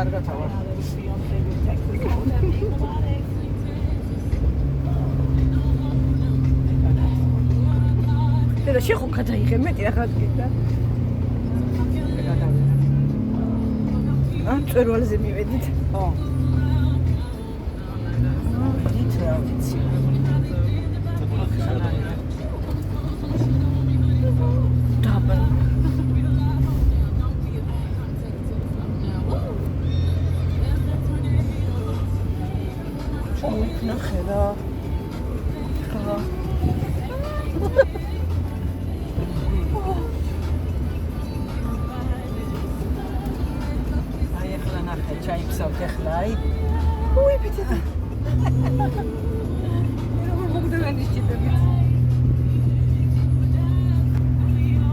კარგად ავარ. და შეხო გადაიღე მეტი რაღაც გიდა. მწვერვალზე მივედით. ხო. იცი რა ვიცი. დაბა. ნახე რა. ხა. აი ახლა ნახე, ჩაიფსავთ ახლა, აი. უი, ბიჭო.